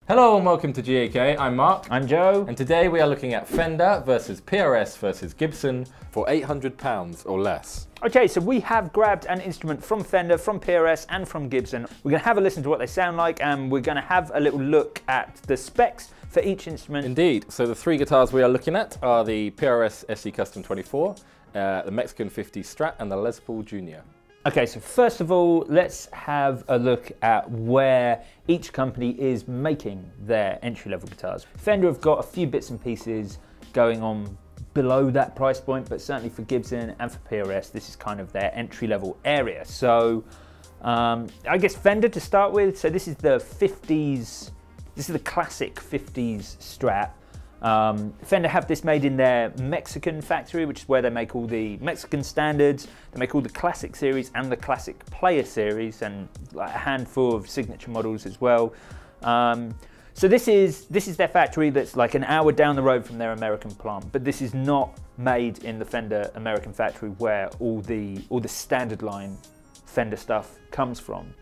Hello and welcome to GAK, I'm Mark. I'm Joe. And today we are looking at Fender versus PRS versus Gibson for £800 or less. Okay, so we have grabbed an instrument from Fender, from PRS and from Gibson. We're going to have a listen to what they sound like and we're going to have a little look at the specs for each instrument. Indeed, so the three guitars we are looking at are the PRS SE Custom 24, the Mexican 50 Strat and the Les Paul Jr. Okay, so first of all, let's have a look at where each company is making their entry-level guitars. Fender have got a few bits and pieces going on below that price point, but certainly for Gibson and for PRS, this is kind of their entry-level area. So I guess Fender to start with. So this is the 50s, this is the classic 50s Strat. Fender have this made in their Mexican factory, which is where they make all the Mexican standards. They make all the classic series and the classic player series, and like a handful of signature models as well. So this is their factory that's like an hour down the road from their American plant, but this is not made in the Fender American factory where all the standard line Fender stuff comes from.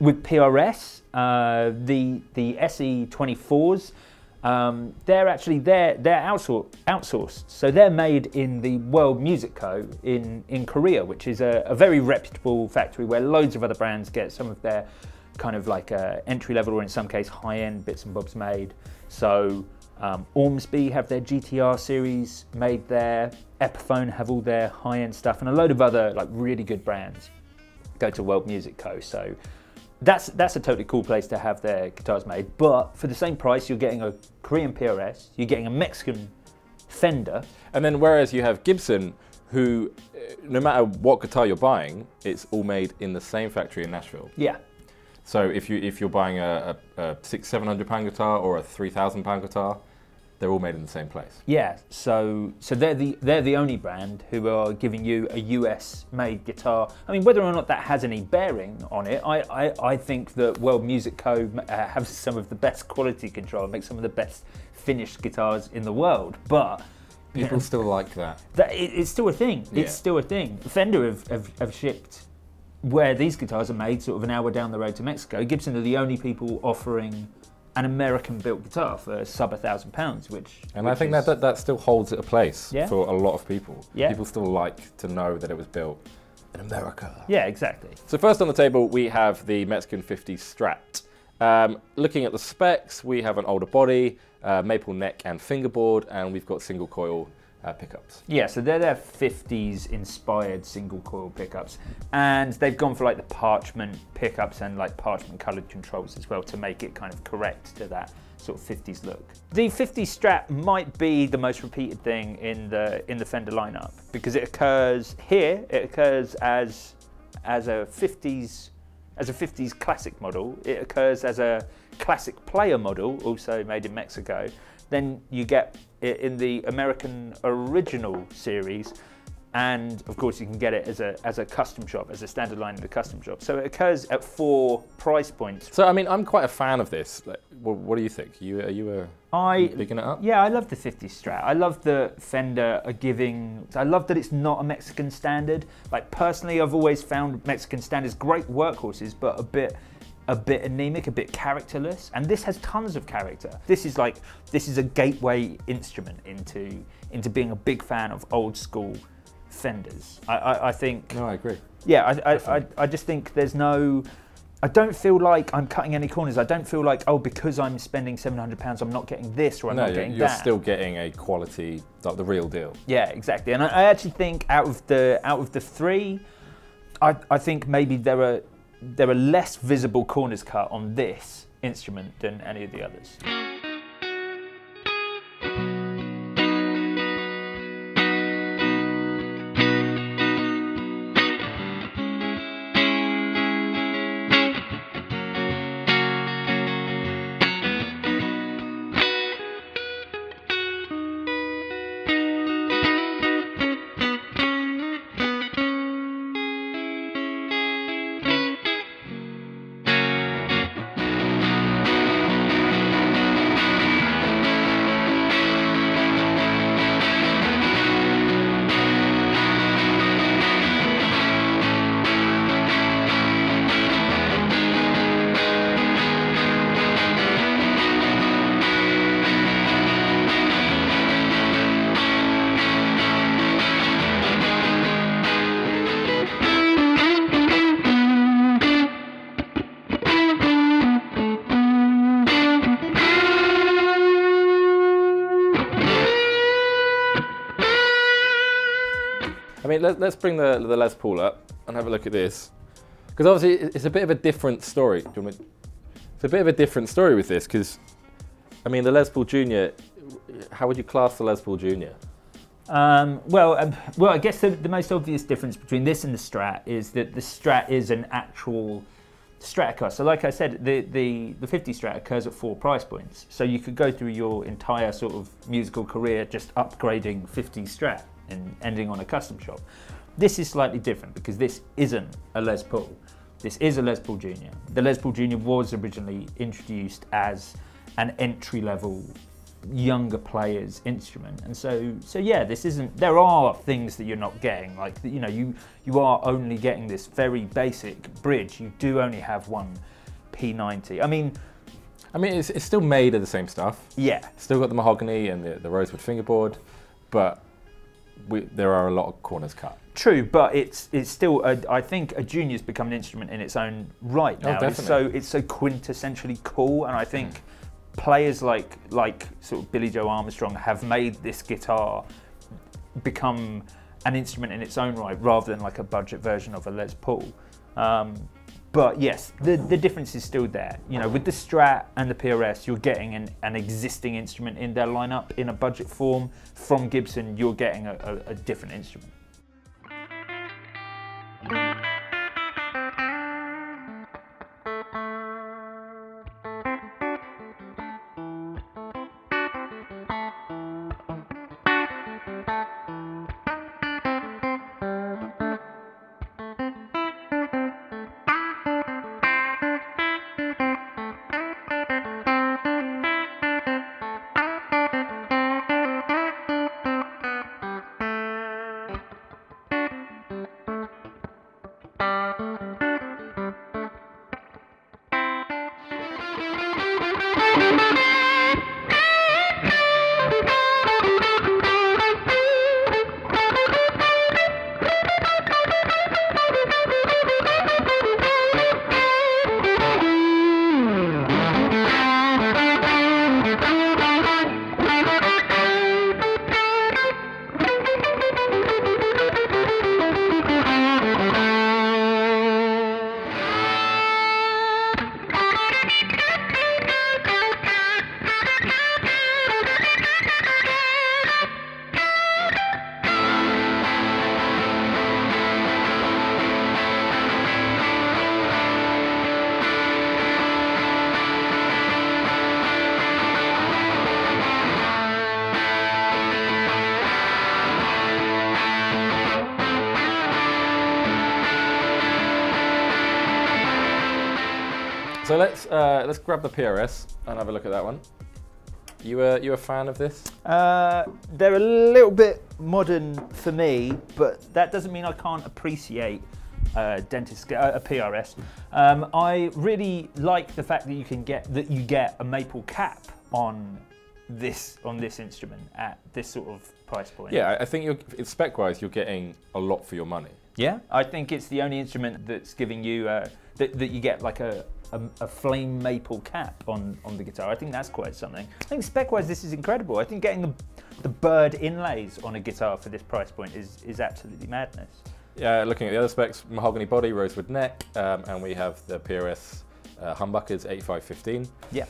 With PRS, the SE24s. They're outsourced, so they're made in the World Music Co. in Korea, which is a very reputable factory where loads of other brands get some of their kind of like entry level or in some case high-end bits and bobs made. So Ormsby have their GTR series made there, Epiphone have all their high-end stuff, and a load of other like really good brands go to World Music Co. So that's a totally cool place to have their guitars made, but for the same price you're getting a Korean PRS, you're getting a Mexican Fender. And then whereas you have Gibson, who no matter what guitar you're buying, it's all made in the same factory in Nashville. Yeah. So if you're buying a £600-700 guitar or a £3,000 guitar, they're all made in the same place. Yeah, so they're the only brand who are giving you a US made guitar. I mean, whether or not that has any bearing on it, I think that World Music Co. have some of the best quality control, make some of the best finished guitars in the world, but people still like that. It's still a thing. Yeah. It's still a thing. Fender have shipped where these guitars are made, sort of an hour down the road to Mexico. Gibson are the only people offering an American-built guitar for sub £1,000, which I think that still holds it a place for a lot of people. Yeah. People still like to know that it was built in America. Yeah, exactly. So first on the table we have the Mexican 50 Strat. Looking at the specs, we have an older body, maple neck and fingerboard, and we've got single coil pickups. Yeah, so they're their 50s inspired single coil pickups, and they've gone for like the parchment pickups and like parchment coloured controls as well to make it kind of correct to that sort of 50s look. The 50 Strat might be the most repeated thing in the Fender lineup because it occurs here. It occurs as a 50s classic model. It occurs as a classic player model, also made in Mexico. Then you get it in the American original series, and of course you can get it as a custom shop, as a standard line in the custom shop. So it occurs at 4 price points. So I mean, I'm quite a fan of this. Like, what do you think? Are you picking it up? Yeah, I love the 50 Strat. I love that Fender are giving. I love that it's not a Mexican standard. Like personally, I've always found Mexican standards great workhorses, but a bit anemic, a bit characterless, and this has tons of character. This is a gateway instrument into being a big fan of old school Fenders. I think. No, I agree. Yeah, I just think there's no. I don't feel like I'm cutting any corners. I don't feel like, oh, because I'm spending £700, I'm not getting this or I'm not getting that. You're still getting a quality, like the real deal. Yeah, exactly. And I actually think out of the three, I think maybe there are less visible corners cut on this instrument than any of the others. mean, let's bring the Les Paul up and have a look at this, because obviously it's a bit of a different story. It's a bit of a different story with this, because I mean, the Les Paul Junior. How would you class the Les Paul Junior? Well, I guess the most obvious difference between this and the Strat is that the Strat is an actual Stratocaster. So like I said, the 50 Strat occurs at 4 price points. So you could go through your entire sort of musical career just upgrading 50 Strat and ending on a custom shop. This is slightly different because this isn't a Les Paul. This is a Les Paul Junior. The Les Paul Junior was originally introduced as an entry-level younger players instrument, and so yeah, this isn't, there are things that you're not getting, like, you know, you are only getting this very basic bridge. You do only have one P90. I mean it's still made of the same stuff. Yeah, still got the mahogany and the rosewood fingerboard, but there are a lot of corners cut. True, but it's still I think a Junior's become an instrument in its own right now. Oh, it's so quintessentially cool, and I think players like sort of Billy Joe Armstrong have made this guitar become an instrument in its own right, rather than like a budget version of a Les Paul. But yes, the difference is still there. You know, with the Strat and the PRS, you're getting an existing instrument in their lineup in a budget form. From Gibson, you're getting a different instrument. So let's grab the PRS and have a look at that one. You a fan of this? They're a little bit modern for me, but that doesn't mean I can't appreciate a PRS. I really like the fact that you get a maple cap on this instrument at this sort of price point. Yeah, I think spec-wise you're getting a lot for your money. Yeah, I think it's the only instrument that's giving you that you get like a flame maple cap on the guitar. I think that's quite something. I think spec-wise this is incredible. I think getting the bird inlays on a guitar for this price point is absolutely madness. Yeah, looking at the other specs, mahogany body, rosewood neck, and we have the PRS humbuckers 8515. Yeah.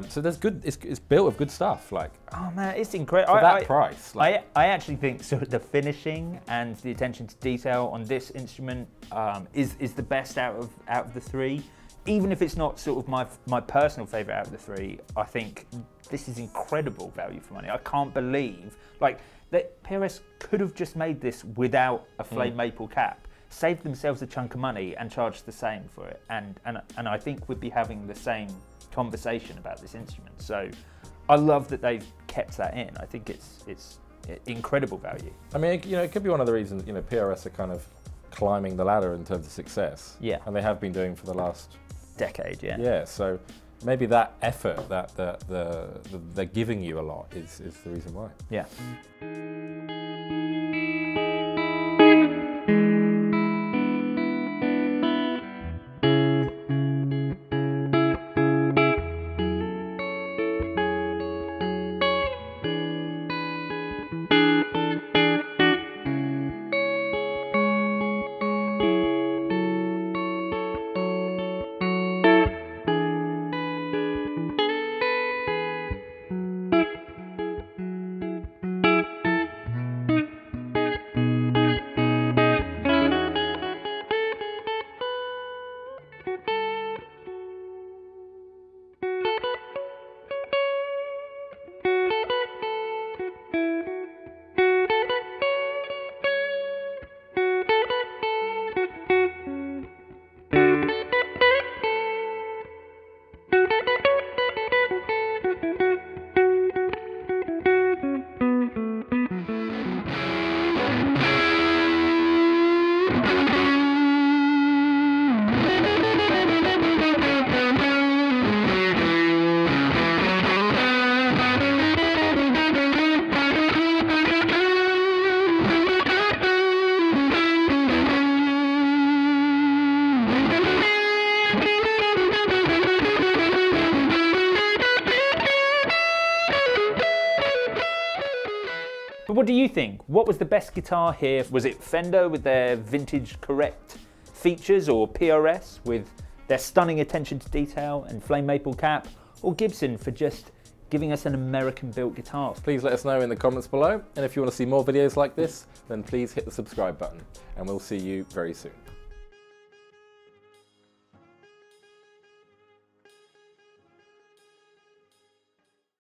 So there's good. It's built of good stuff. Like, oh man, it's incredible for that price. Like, I actually think sort of the finishing and the attention to detail on this instrument is the best out of the three. Even if it's not sort of my personal favourite out of the three, I think this is incredible value for money. I can't believe that PRS could have just made this without a flame maple cap, saved themselves a chunk of money and charged the same for it, and I think we'd be having the same conversation about this instrument. So I love that they've kept that in. I think it's incredible value. I mean, you know, it could be one of the reasons, you know, PRS are kind of climbing the ladder in terms of success. Yeah. And they have been doing for the last decade, yeah. Yeah, so maybe that effort that they're giving you a lot is the reason why. Yeah. what do you think? What was the best guitar here? Was it Fender with their vintage correct features, or PRS with their stunning attention to detail and flame maple cap, or Gibson for just giving us an American built guitar? Please let us know in the comments below, and if you want to see more videos like this, then please hit the subscribe button, and we'll see you very soon.